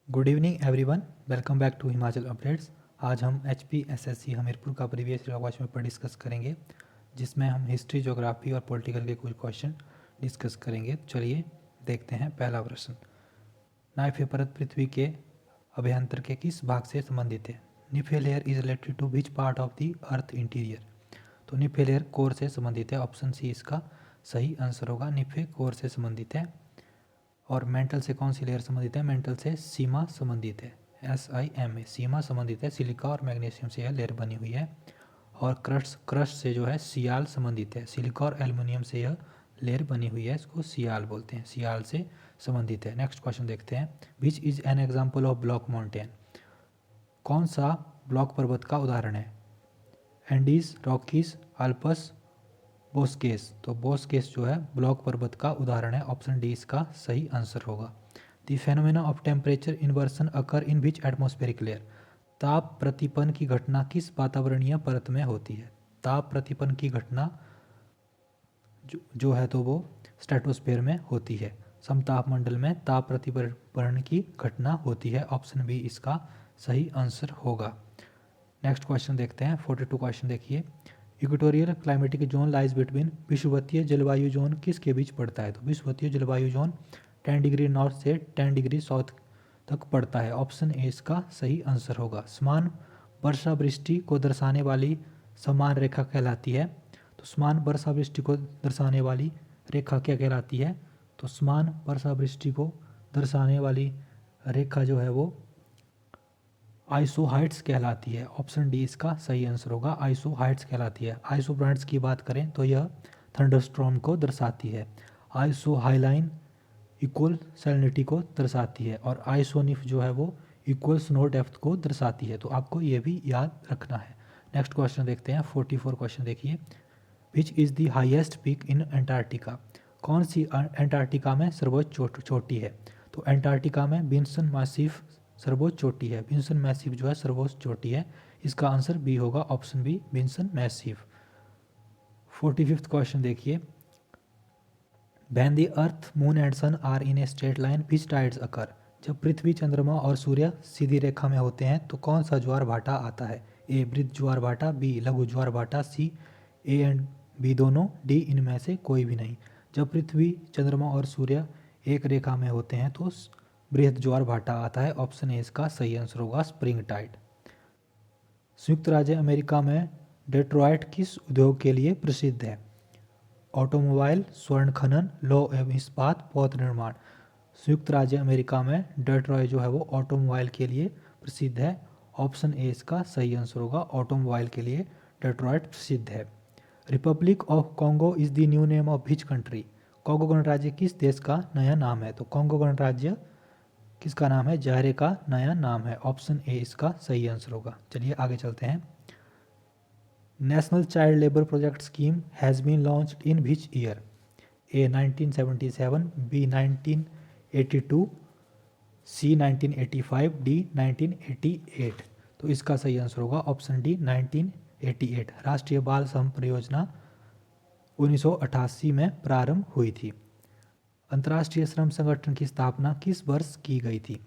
Good evening everyone, welcome back to Himachal updates. आज हम HPSSC Hamirpur का previous year question paper discuss करेंगे, जिसमें हम हिस्ट्री, ज्योग्राफी और पॉलिटिकल के कुछ क्वेश्चन डिस्कस करेंगे। चलिए देखते हैं पहला प्रश्न। नाइफे परत पृथ्वी के अभ्यंतर के किस भाग से संबंधित है? NIFE layer is related to which part of the earth interior? तो निफे लेयर कोर से संबंधित है। ऑप्शन सी इसका सही आंसर होगा। निफे कोर से संबंधित है। और मेंटल से कौन सी लेयर संबंधित है? मेंटल से सीमा संबंधित है। SIMA सीमा संबंधित है। सिलिका और मैग्नीशियम से यह लेयर बनी हुई है। और क्रस्ट से जो है सियाल संबंधित है। सिलिका और एल्युमिनियम से यह लेयर बनी हुई है, इसको सियाल बोलते हैं, सियाल से संबंधित है। नेक्स्ट क्वेश्चन देखते हैं। Which is an example of block mountain? कौन सा ब्लॉक पर्वत का उदाहरण है? Andes, Rockies, Alps, बोस्केस। तो बोस्केस जो है ब्लॉक पर्वत का उदाहरण है। ऑप्शन डी इसका सही आंसर होगा। The phenomena of temperature inversion occur in which atmospheric layer? ताप प्रतिपन की घटना किस वातावरणीय परत में होती है? ताप प्रतिपन की घटना जो है तो वो स्ट्रेटोस्फेयर में होती है। समताप मंडल में ताप प्रतिपन की घटना होती है। ऑप्शन बी इसका सही आंसर होगा। नेक्स्ट क्वेश्चन देखते हैं। 42 क्वेश्चन देखिए। Equatorial climatic zone lies between विषुवतीय जलवायु जोन किसके बीच पड़ता है? तो विषुवतीय जलवायु जोन 10 डिग्री नॉर्थ से 10 डिग्री साउथ तक पड़ता है। ऑप्शन ए इसका सही आंसर होगा। समान वर्षा वृष्टि को दर्शाने वाली समान रेखा कहलाती है। तो समान वर्षा वृष्टि को दर्शाने वाली रेखा क्या कहलाती है? तो समान वर्षा वृष्टि को दर्शाने वाली रेखा जो है वो आइसोहाइट्स कहलाती है। ऑप्शन डी इसका सही आंसर होगा। आइसोहाइट्स कहलाती है। आइसोब्रांड्स की बात करें तो यह थंडरस्टॉर्म को दर्शाती है। आइसोहाइलाइन इक्वल सैलिनिटी को दर्शाती है। और आइसोनिफ जो है वो इक्वल स्नो डेप्थ को दर्शाती है। तो आपको ये भी याद रखना है। नेक्स्ट क्वेश्चन देखते हैं। 44 क्वेश्चन देखिए। विच is the highest peak in Antarctica? कौन सी एंटार्क्टिका में सर्वोच्च चोटी है? तो एंटार्क्टिका में विंसन मैसिफ सर्वोच्च चोटी है। विंसन मैसिफ जो है सर्वोच्च चोटी है। इसका आंसर बी होगा। Option B Vinson Massif. 45th question देखिए। When the earth, moon and sun are in a straight line which tides occur? जब पृथ्वी, चंद्रमा और सूर्य सीधी रेखा में होते हैं तो कौन सा ज्वार भाटा आता है? ए वृत्त ज्वार भाटा, बी लघु ज्वार भाटा, सी ए एंड बी दोनों, डी इनमें से कोई भी नहीं। जब पृथ्वी, चंद्रमा और सूर्य एक रेखा में होते हैं तो बृहद ज्वार भाटा आता है। ऑप्शन ए इसका सही आंसर होगा। Spring tide. संयुक्त राज्य अमेरिका में डेट्रॉयट किस उद्योग के लिए प्रसिद्ध है? ऑटोमोबाइल, स्वर्ण खनन, लौह एवं इस्पात, पौध निर्माण। संयुक्त राज्य अमेरिका में डेट्रॉयट जो है वो ऑटोमोबाइल के लिए प्रसिद्ध है। ऑप्शन ए इसका सही आंसर होगा। ऑटोमोबाइल के लिए डेट्रॉयट प्रसिद्ध है। Republic of Congo is the new name of which country? Congo गणराज्य किस देश का नया नाम है? तो कॉन्गो गणराज्य किसका नाम है? जायरे का नया नाम है। ऑप्शन ए इसका सही आंसर होगा। चलिए आगे चलते हैं। National child labour project scheme has been launched in which year? A 1977, B 1982, C 1985, D 1988। तो इसका सही आंसर होगा ऑप्शन डी 1988। राष्ट्रीय बाल श्रम परियोजना 1988 में प्रारंभ हुई थी। अंतर्राष्ट्रीय श्रम संगठन की स्थापना किस वर्ष की गई थी?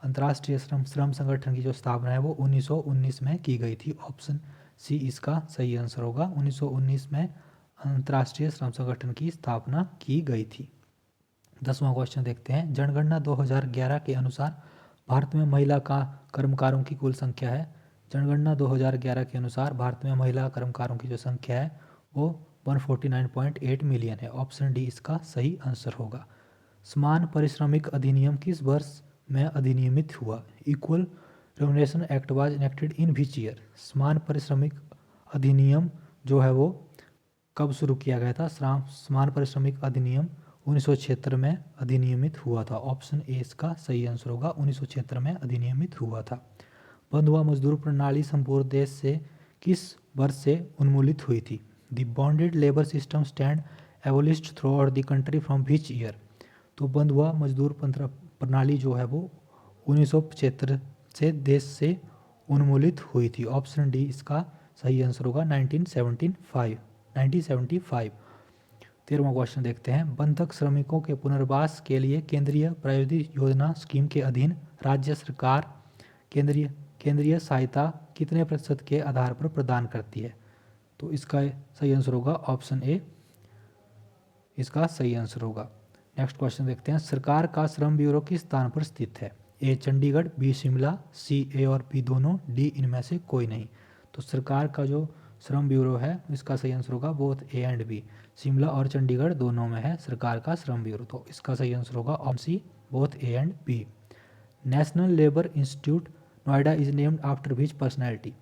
अंतर्राष्ट्रीय श्रम संगठन की जो स्थापना है वो 1919 में की गई थी। ऑप्शन सी इसका सही आंसर होगा। 1919 में अंतर्राष्ट्रीय श्रम संगठन की स्थापना की गई थी। 10वां क्वेश्चन देखते हैं। जनगणना 2011 के अनुसार भारत में महिला का कर्मकारों की कुल संख्या है। जनगणना 2011 के अनुसार भारत में महिला कर्मकारों की जो संख्या है वो 149.8 मिलियन है। ऑप्शन डी इसका सही आंसर होगा। समान पारिश्रमिक अधिनियम किस वर्ष में अधिनियमित हुआ? Equal remuneration act was enacted in which year? समान पारिश्रमिक अधिनियम जो है वो कब शुरू किया गया था? समान पारिश्रमिक अधिनियम 1976 में अधिनियमित हुआ था। ऑप्शन ए इसका सही आंसर होगा। 1976 में अधिनियमित हुआ था। बंधुआ मजदूर प्रणाली संपूर्ण देश से किस वर्ष से उन्मूलित हुई थी? The bonded labour system stand एबोलिश्ड through out the country from which year? तो बंधुआ मजदूर प्रणाली जो है वो 1975 से देश से उन्मूलित हुई थी। ऑप्शन डी इसका सही आंसर होगा। 1975। 13वां क्वेश्चन देखते हैं। बंधक श्रमिकों के पुनर्वास के लिए केंद्रीय प्रायोजित योजना स्कीम के अधीन राज्य सरकार केंद्रीय सहायता कितने प्रतिशत के आधार पर प्रदान करती है? तो इसका सही आंसर होगा ऑप्शन ए, इसका सही आंसर होगा। नेक्स्ट क्वेश्चन देखते हैं, सरकार का श्रम ब्यूरो किस स्थान पर स्थित है? ए चंडीगढ़, बी शिमला, सी ए और बी दोनों, डी इनमें से कोई नहीं। तो सरकार का जो श्रम ब्यूरो है इसका सही आंसर होगा both A and B. Shimla और चंडीगढ़ दोनों में है सरकार का श्रम ब्यूरो, तो इसका सही आंसर होगा option C, both A and B. National labour institute Noida is named after which personality?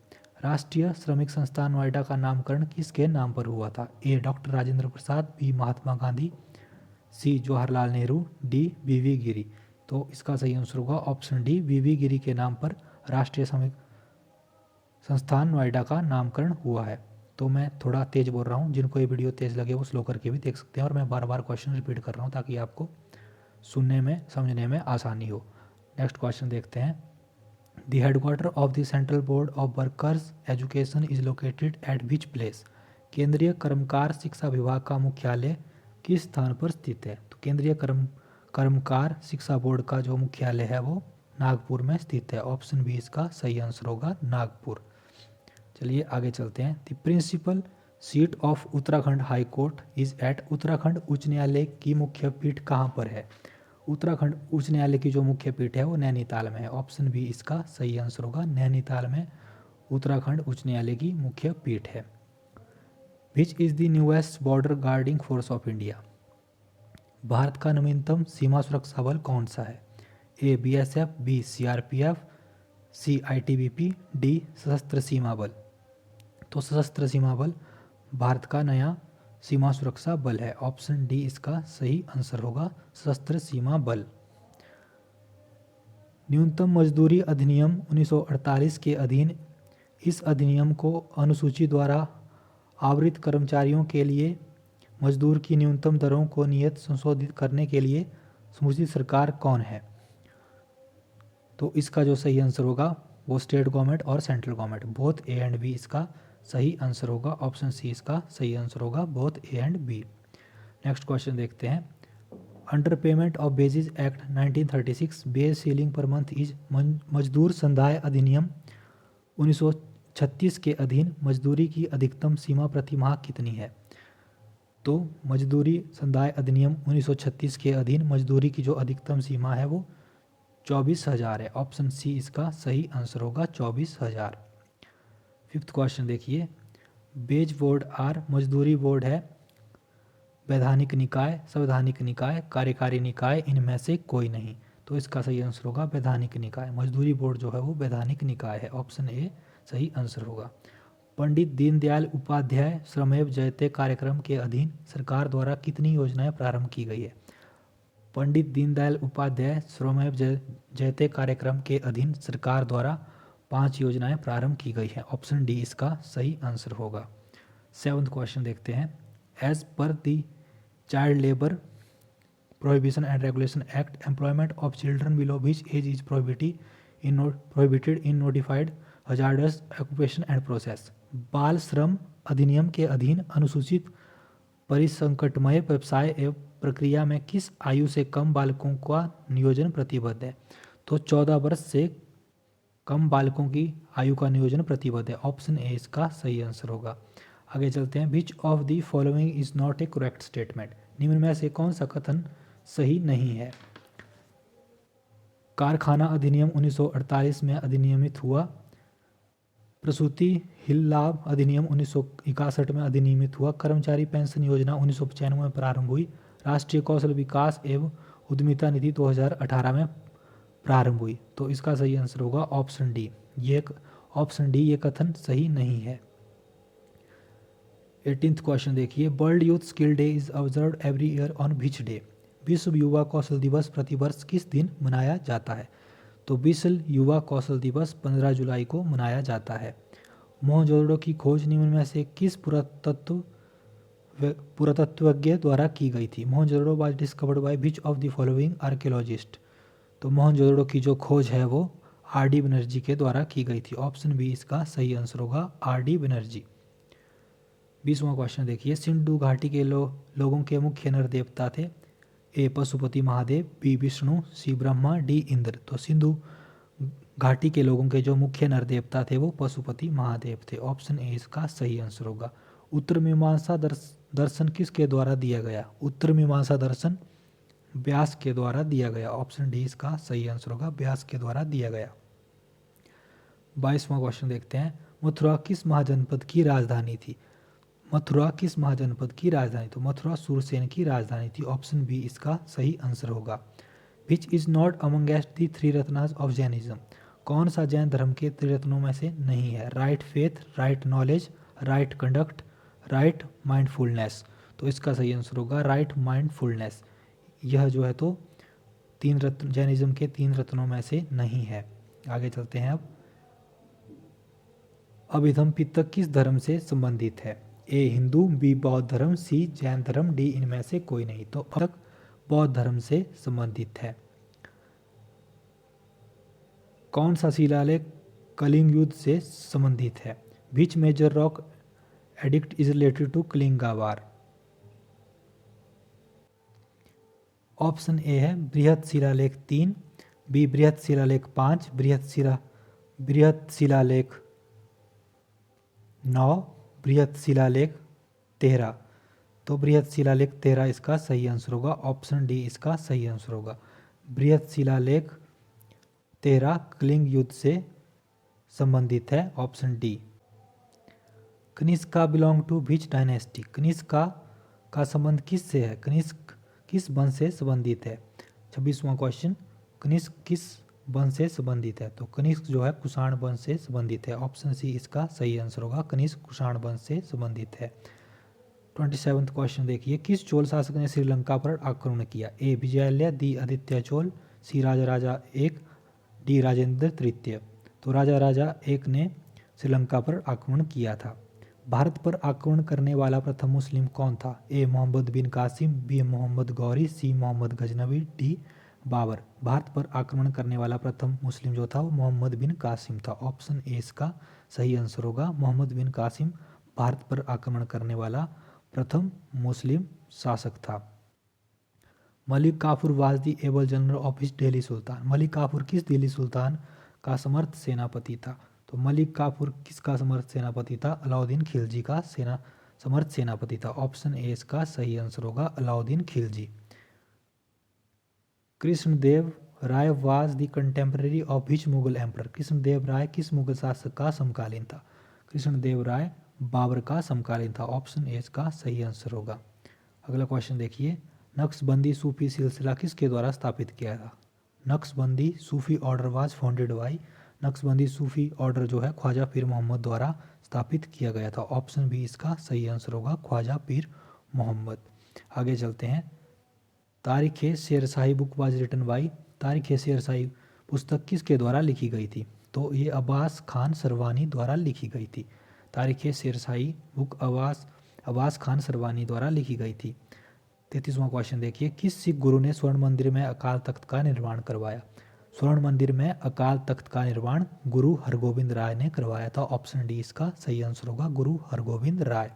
राष्ट्रीय श्रमिक संस्थान नोएडा का नामकरण किसके नाम पर हुआ था? A doctor Rajendra Prasad, B Mahatma Gandhi, C Jawaharlal Nehru, D V Giri. तो इसका सही आंसर होगा ऑप्शन डी, वी गिरी के नाम पर राष्ट्रीय श्रमिक संस्थान नोएडा का नामकरण हुआ है। तो मैं थोड़ा तेज बोल रहा हूँ, जिनको ये वीडियो तेज लगे वो स्लो करके भी देख सकते हैं, और मैं बार बार क्वेश्चन रिपीट कर रहा हूँ ताकि आपको सुनने में समझने में आसानी हो। नेक्स्ट क्वेश्चन देखते हैं, the headquarter of the central board of workers education is located at which place? केंद्रीय कर्मकार शिक्षा विभाग का मुख्यालय किस स्थान पर स्थित है? तो केंद्रीय कर्मकार शिक्षा बोर्ड का जो मुख्यालय है वो नागपुर में स्थित है। ऑप्शन बी इसका सही आंसर होगा, नागपुर। चलिए आगे चलते हैं, the principal seat of Uttarakhand high court is at? Uttarakhand उच्च न्यायालय की मुख्य पीठ कहाँ पर है? उत्तराखंड उच्च न्यायालय की जो मुख्य पीठ है वो नैनीताल में है। ऑप्शन बी इसका सही आंसर होगा, नैनीताल में उत्तराखंड उच्च न्यायालय की मुख्य पीठ है। Which is the newest border guarding force of India? Bharat का नवीनतम सीमा सुरक्षा बल कौन सा है? A BSF, B CRPF, C ITBP, D सशस्त्र सीमा बल। तो सशस्त्र सीमा बल भारत का नया सीमा सुरक्षा बल है। ऑप्शन डी इसका सही आंसर होगा, सशस्त्र सीमा बल। न्यूनतम मजदूरी अधिनियम 1948 के अधीन इस अधिनियम को अनुसूची द्वारा आवृत कर्मचारियों के लिए मजदूर की न्यूनतम दरों को नियत संशोधित करने के लिए समुचित सरकार कौन है? तो इसका जो सही आंसर होगा वो स्टेट गवर्नमेंट और central government, both A and B इसका सही आंसर होगा। ऑप्शन सी इसका सही आंसर होगा, both A and B. Next question देखते हैं, under payment of basis act 1936 base ceiling पर मंथ इज? मजदूर संदाय अधिनियम 1936 के अधीन मजदूरी की अधिकतम सीमा प्रति माह कितनी है? तो मजदूरी संदाय अधिनियम 1936 के अधीन मजदूरी की जो अधिकतम सीमा है वो 24,000 है। ऑप्शन सी इसका सही आंसर होगा, 24,000। फिफ्थ क्वेश्चन देखिए, बेज बोर्ड आर? मजदूरी बोर्ड है वैधानिक निकाय, संवैधानिक निकाय, कार्यकारी निकाय, इनमें से कोई नहीं। तो इसका सही आंसर होगा वैधानिक निकाय। मजदूरी बोर्ड जो है वो वैधानिक निकाय है। ऑप्शन ए सही आंसर होगा। पंडित दीनदयाल उपाध्याय श्रमेव जयते कार्यक्रम के अधीन सरकार द्वारा कितनी योजनाएं प्रारंभ की गई है? पंडित दीनदयाल उपाध्याय श्रमेव जयते कार्यक्रम के अधीन सरकार द्वारा 5 योजनाएं प्रारंभ की गई हैं। ऑप्शन डी इसका सही आंसर होगा। सेवंथ क्वेश्चन देखते हैं, as per the child labour prohibition and regulation act employment of children below which age is prohibited in notified hazardous occupation and process? बाल श्रम अधिनियम के अधीन अनुसूचित परिसंकटमय व्यवसाय एवं प्रक्रिया में किस आयु से कम बालकों का नियोजन प्रतिबद्ध है? तो 14 वर्ष से कम बालकों की आयु का नियोजन प्रतिबद्ध है। ऑप्शन ए इसका सही आंसर होगा। आगे चलते हैं, which of the following is not A correct statement? निम्न में से कौन सा कथन सही नहीं है? कारखाना अधिनियम 1948 में अधिनियमित हुआ। प्रसूति हिल लाभ अधिनियम 1961 में अधिनियमित हुआ। कर्मचारी पेंशन योजना 1995 में प्रारंभ हुई। राष्ट्रीय कौशल विकास एवं उद्यमिता निधि 2018 में प्रारंभ हुई। तो इसका सही आंसर होगा ऑप्शन डी। ये कथन सही नहीं है। 18th क्वेश्चन देखिए, world youth skill day is observe every year on which day? विश्व युवा कौशल दिवस प्रतिवर्ष किस दिन मनाया जाता है? तो विश्व युवा कौशल दिवस 15 जुलाई को मनाया जाता है। मोहनजोदड़ो की खोज निम्न में से किस पुरातत्वज्ञ द्वारा की गई थी? Mohenjodaro was discovered by which of the following archaeologist? तो मोहनजोदड़ो की जो खोज है वो आर.डी. बनर्जी के द्वारा की गई थी। ऑप्शन बी इसका सही आंसर होगा, आर.डी. बनर्जी। 20वां क्वेश्चन देखिए, सिंधु घाटी के लोगों के मुख्य नर देवता थे? ए पशुपति महादेव, बी विष्णु, सी ब्रह्मा, डी इंद्र। तो सिंधु घाटी के लोगों के जो मुख्य नर देवता थे वो पशुपति महादेव थे। ऑप्शन ए इसका सही आंसर होगा। उत्तर मीमांसा दर्शन किसके द्वारा दिया गया? उत्तर मीमांसा दर्शन व्यास के द्वारा दिया गया। ऑप्शन डी इसका सही आंसर होगा, व्यास के द्वारा दिया गया। 22वां क्वेश्चन देखते हैं। मथुरा किस महाजनपद की राजधानी थी? मथुरा किस महाजनपद की राजधानी? तो मथुरा सूरसेन की राजधानी थी। ऑप्शन बी इसका सही आंसर होगा। Which is not amongst the three Ratnas of Jainism? कौन सा जैन धर्म के त्रिरत्नों में से नहीं है? Right faith, right knowledge, right conduct, right mindfulness. तो इसका सही आंसर होगा राइट माइंडफुलनेस। यह जो है तो तीन रत्न जैनिज्म के तीन रत्नों में से नहीं है। आगे चलते हैं। अब अभिधम पितक किस धर्म से संबंधित है? ए हिंदू, बी बौद्ध धर्म, सी जैन धर्म, डी इनमें से कोई नहीं। तो पितक बौद्ध धर्म से संबंधित है। कौन सा शिलालेख कलिंग युद्ध से संबंधित है? Which major rock edict is related to Kalinga war? Option A है बृहत शिलालेख 3, बी बृहत शिलालेख 5, बृहत शिलालेख 9, बृहत शिलालेख 13। तो बृहत शिलालेख 13 इसका सही आंसर होगा। ऑप्शन डी इसका सही आंसर होगा। बृहत शिलालेख 13 कलिंग युद्ध से संबंधित है। Option D. Kanishka belong to which dynasty? Kanishka का संबंध किससे है? कनिष्क किस वंश से संबंधित है? 26वां क्वेश्चन। कनिष्क किस वंश से संबंधित है? तो कनिष्क जो है कुषाण वंश से संबंधित है। ऑप्शन सी इसका सही आंसर होगा। कनिष्क कुषाण वंश से संबंधित है। 27वां क्वेश्चन देखिए। किस चोल शासक ने श्रीलंका पर आक्रमण किया? ए विजयालय, दी आदित्य चोल, सी राजा एक, डी राजेंद्र तृतीय। तो राजा एक ने श्रीलंका पर आक्रमण किया था। भारत पर आक्रमण करने वाला प्रथम मुस्लिम कौन था? ए मोहम्मद बिन कासिम, बी मोहम्मद गौरी, सी मोहम्मद गजनवी, डी बाबर। भारत पर आक्रमण करने वाला प्रथम मुस्लिम जो था वो मोहम्मद बिन कासिम था। ऑप्शन ए इसका सही आंसर होगा। मोहम्मद बिन कासिम भारत पर आक्रमण करने वाला प्रथम मुस्लिम शासक था। Malik Kafur was the able general of his Delhi sultan? Malik Kafur किस दिल्ली सुल्तान का समर्थ सेनापति था? तो मलिक काफूर किसका समर्थ सेनापति था? अलाउद्दीन खिलजी का समर्थ सेनापति था। ऑप्शन ए इसका सही आंसर होगा, Alauddin Khilji. Krishnadeva Raya was the contemporary of which Mughal emperor? Krishnadeva Raya किस मुगल शासक का समकालीन था? कृष्णदेव राय बाबर का समकालीन था। ऑप्शन ए इसका सही आंसर होगा। अगला क्वेश्चन देखिए। नक्शबंदी सूफी सिलसिला किसके द्वारा स्थापित किया था? Naqshbandi Sufi order was founded by? Naqshbandi Sufi order जो है ख्वाजा पीर मोहम्मद द्वारा स्थापित किया गया था। ऑप्शन बी इसका सही आंसर होगा, ख्वाजा पीर मोहम्मद। आगे चलते हैं। तारीख शेरशाही बुक वाज रिटन बाय? तारीख शेरशाही पुस्तक किसके द्वारा लिखी गई थी? तो ये अब्बास खान सरवानी द्वारा लिखी गई थी। तारीख शेरशाही बुक अब्बास खान सरवानी द्वारा लिखी गई थी। 33वां क्वेश्चन देखिए। किस सिख गुरु ने स्वर्ण मंदिर में अकाल तख्त का निर्माण करवाया? स्वर्ण मंदिर में अकाल तख्त का निर्माण गुरु हरगोविंद राय ने करवाया था। ऑप्शन डी इसका सही आंसर होगा, गुरु हरगोविंद राय।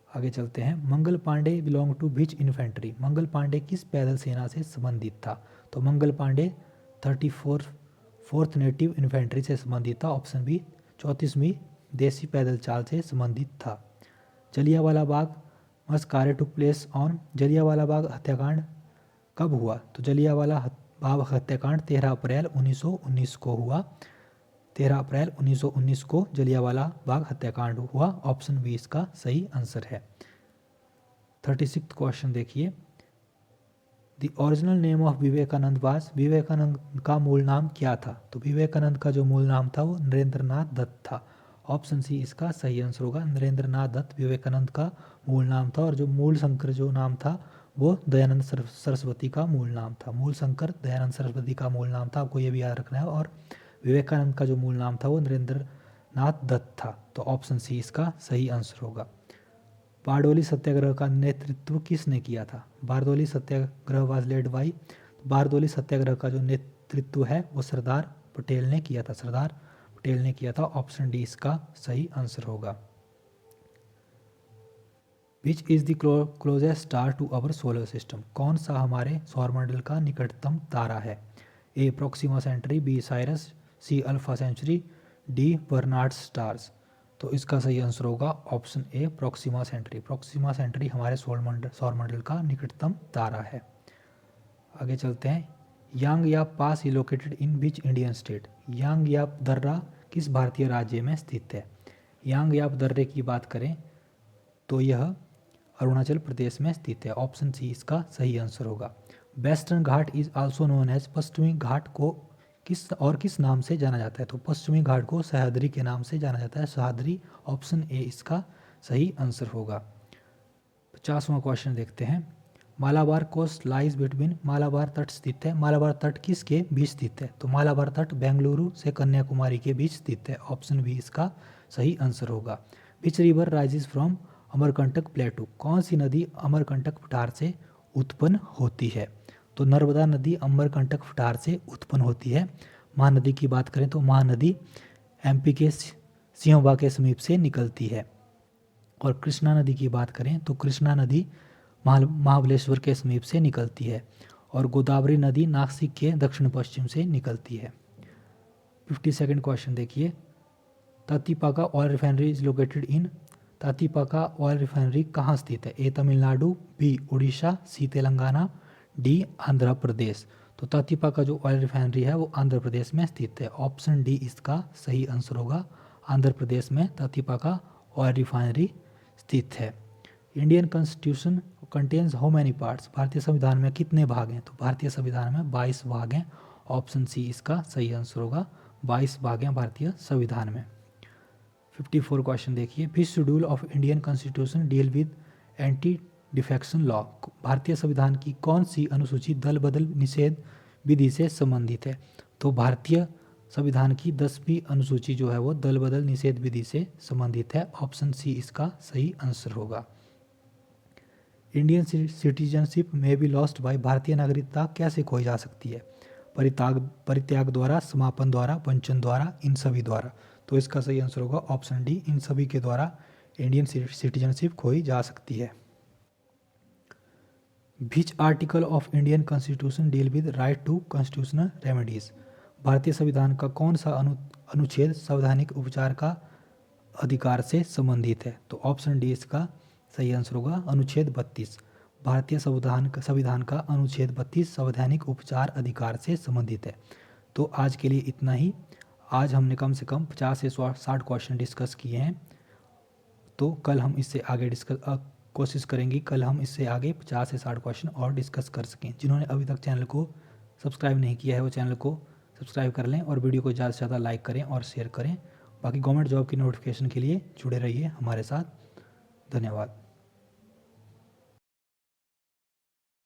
आगे चलते हैं। Mangal Pandey belong to which infantry? Mangal Pandey किस पैदल सेना से संबंधित था? तो Mangal Pandey 34th native infantry से संबंधित था। ऑप्शन बी 34वीं देसी पैदल चाल से संबंधित था। Jallianwala Bagh मस्कारे took place on? Jallianwala Bagh हत्याकांड कब हुआ? तो जलियांवाला बाग हत्याकांड 13 अप्रैल 1919 को हुआ। 13 अप्रैल 1919 को जलियांवाला बाग हत्याकांड हुआ। ऑप्शन बी इसका सही आंसर है। 36वां क्वेश्चन देखिए। The original name of Vivekananda was? Vivekananda का मूल नाम क्या था? तो विवेकानंद का जो मूल नाम था वो नरेंद्रनाथ दत्त था। ऑप्शन सी इसका सही आंसर होगा, नरेंद्रनाथ दत्त विवेकानंद का मूल नाम था। और जो मूल शंकर जो नाम था वो दयानंद सरस्वती का मूल नाम था। मूल शंकर दयानंद सरस्वती का मूल नाम था, आपको ये भी याद रखना है। और विवेकानंद का जो मूल नाम था वो नरेंद्रनाथ दत्त था। तो ऑप्शन सी इसका सही आंसर होगा। बारडोली सत्याग्रह का नेतृत्व किसने किया था? बारडोली सत्याग्रह वाज लेड बाय? बारडोली सत्याग्रह का जो नेतृत्व है वो सरदार पटेल ने किया था। सरदार पटेल ने किया था। ऑप्शन डी इसका सही आंसर होगा। Which is the closest star to our solar system, कौन सा हमारे सौरमंडल का निकटतम तारा है? A Proxima Centauri, B Sirius, C Alpha Centauri, D Barnard's stars. तो इसका सही आंसर होगा option A Proxima Centauri. Proxima Centauri हमारे सौरमंडल का निकटतम तारा है। आगे चलते हैं। Yang Yap pass is located in which Indian state, Yang Yap दर्रा किस भारतीय राज्य में स्थित है? यांग याप दर्रे की बात करें तो यह अरुणाचल प्रदेश में स्थित है। ऑप्शन सी इसका सही आंसर होगा। Western ghat is also known as, पश्चिमी घाट को किस नाम से जाना जाता है? तो पश्चिमी घाट को सह्याद्री के नाम से जाना जाता है, सह्याद्री। ऑप्शन ए इसका सही आंसर होगा। 50वां क्वेश्चन देखते हैं। Malabar coast lies between, Malabar तट स्थित है, मालाबार तट किसके बीच स्थित है? तो मालाबार तट बेंगलुरु से कन्याकुमारी के बीच स्थित है। ऑप्शन बी इसका सही आंसर होगा। Which river rises from Amarkantak प्लेटू, कौन सी नदी अमरकंटक पठार से उत्पन्न होती है? तो नर्मदा नदी अमरकंटक पठार से उत्पन्न होती है। महानदी की बात करें तो महानदी एमपी के सिंहवा के समीप से निकलती है। और कृष्णा नदी की बात करें तो कृष्णा नदी महाबलेश्वर के समीप से निकलती है। और गोदावरी नदी नासिक के दक्षिण पश्चिम से निकलती है। 52nd क्वेश्चन देखिए। Tatipaka oil refinery is located in, Tatipaka oil refinery कहाँ स्थित है? ए तमिलनाडु, बी उड़ीसा, सी तेलंगाना, डी आंध्र प्रदेश। तो तातीपाका जो ऑयल रिफाइनरी है वो आंध्र प्रदेश में स्थित है। ऑप्शन डी इसका सही आंसर होगा। आंध्र प्रदेश में तातीपाका ऑयल रिफाइनरी स्थित है। Indian constitution contains how many parts, भारतीय संविधान में कितने भाग हैं? तो भारतीय संविधान में 22 भाग हैं। ऑप्शन सी इसका सही आंसर होगा। 22 भाग हैं भारतीय संविधान में। 54 क्वेश्चन देखिए। Fifth schedule of Indian constitution deal with anti defection law, भारतीय संविधान की कौन सी अनुसूची दल बदल निषेध विधि से संबंधित है? तो भारतीय संविधान की 10वीं अनुसूची जो है वो दल बदल निषेध विधि से संबंधित है। ऑप्शन सी इसका सही आंसर होगा। इंडियन सिटीजनशिप में बी लॉस्ट बाय, भारतीय नागरिकता कैसे खोई जा सकती है? परित्याग द्वारा, समापन द्वारा, वंचन द्वारा, इन सभी द्वारा। तो इसका सही आंसर होगा ऑप्शन डी, इन सभी के द्वारा इंडियन सिटीजनशिप खोई जा सकती है। Which article of Indian constitution deal with right to constitutional remedies, भारतीय संविधान का कौन सा अनुच्छेद संवैधानिक उपचार का अधिकार से संबंधित है? तो ऑप्शन डी इसका सही आंसर होगा। अनुच्छेद 32, भारतीय संविधान का अनुच्छेद 32 संवैधानिक उपचार अधिकार से संबंधित है। तो आज के लिए इतना ही। आज हमने कम से कम 50 से 60 क्वेश्चन डिस्कस किए हैं। तो कल हम इससे आगे कोशिश करेंगे कल हम इससे आगे 50 से 60 क्वेश्चन और डिस्कस कर सकें। जिन्होंने अभी तक चैनल को सब्सक्राइब नहीं किया है वो चैनल को सब्सक्राइब कर लें और वीडियो को ज़्यादा से ज़्यादा लाइक करें और शेयर करें। बाकी गवर्नमेंट जॉब की नोटिफिकेशन के लिए जुड़े रहिए हमारे साथ। धन्यवाद।